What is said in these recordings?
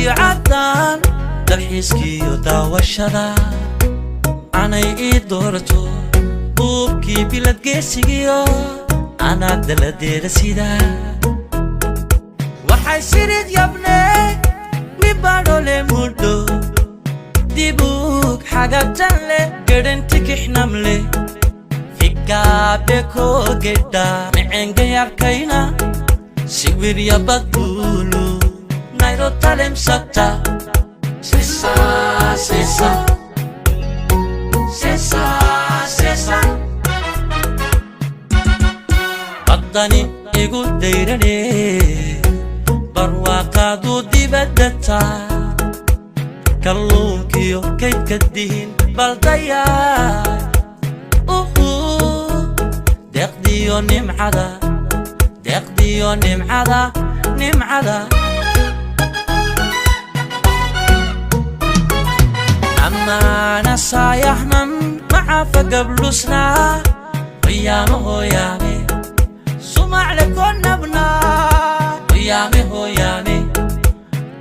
عدان dalxiiskii iyo daawashada anay ii doorato buubkii bilad geesigiyo anaa daladeeda sida waxay sirid yabnee mibadhole mudho dibug xagabtan leh gedhanti kixnam leh fikaabe koo gedha micengayarkayna siwir yabadbuulu nayro talem sabta Sesa, sesa, sesa, sesa Baddani igu dayrane barwaaqaadu dibadata kalluunkiyo kaydka dihin baldaya deeqdiyo nimcada أنا صايحنا مع فقبلسنا قيامه يامي سمع لكون نبنا قيامه يامي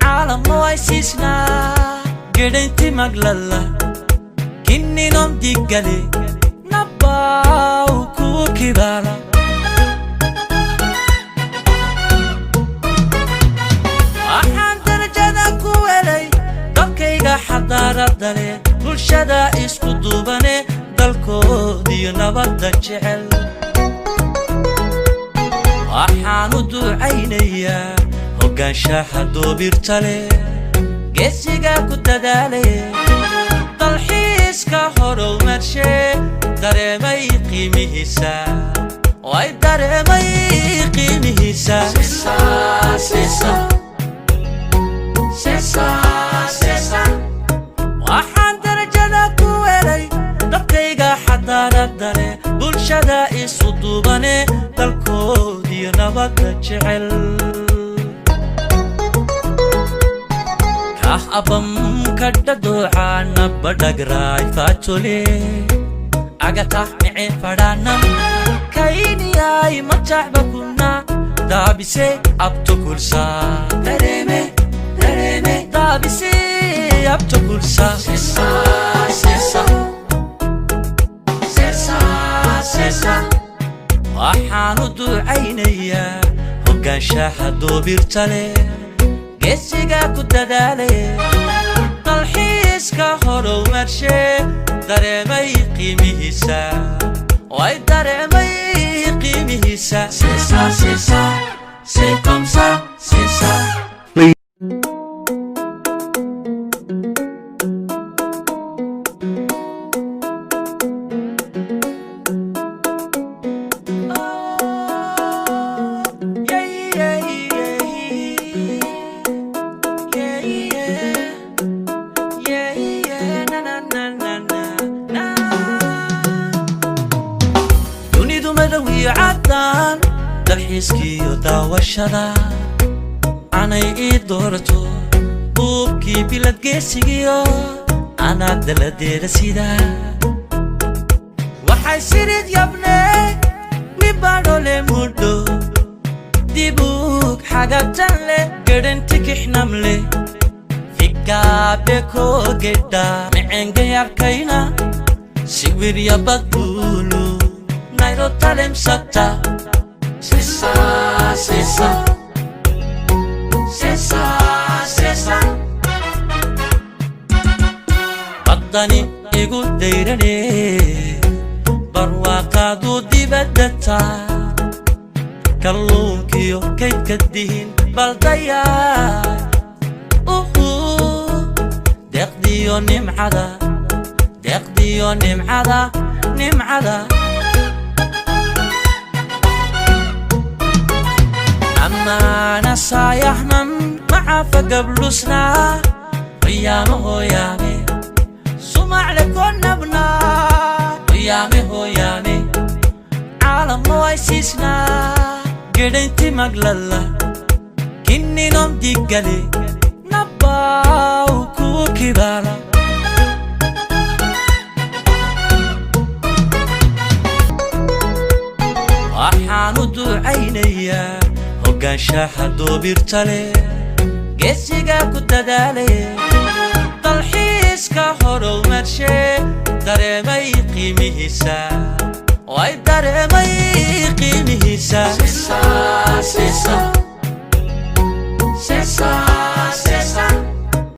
عالم مويسيسنا قدنتي مقللا كني نوم ديقلي نباو كوكي بالا أحان درجة كوالي dalkayga xadaarada leh bulshada isku duubane dalkoodiyo nabadda jecel waxaan u ducaynayaa hoggaanshaha doobirta leh geesiga ku dadaale dalxiiska horumarshe dareemay qiimihiisa way dareemay qiimihiisa waxaan darajada ku helay dalkayga xadaarada leh bulshada isu duubane dalkoodiyo nabadda jecel kah abam kadhadoocana badhagraay faatole agatah miceen fadhaanam kayniyay majaxba kuna daabise abtukulsa dareeme daabise abtukulsa sesa waxaan u ducaynayaa hoggaanshaha doobirta leh geesiga ku dadaale dalxiiska horumarshe dareemay qiimihiisa way dareemay qiimihiisa c'est comme ça c'est ça عدان dalxiiskii iyo daawashada anay ii doorato buubkii bilad geesigiyo anaa daladeeda sida waxay sirid yabnee mibadhole mudho dibug xagabtan leh gedhanti kixnam leh fikaabe koo gedha micengayarkayna siwir yabadbuulu nayro talem sabta sesa baddani igu dayrane barwaaqaadu dibadata kalluunkiyo kaydka dihin baldaya deeqdiyo nimcada أنا صايحنا مع فقبلسنا قيامه يامي سمع لكون نبنا gedenti maglala kinninom diggale nabbaa ku kibala waxaanu ducaynayaa hogaanshaha doobirtale geesiga ku dadaale dalxiiska horumarshe dareemay qiimihiisa way dareemay qiimihiisa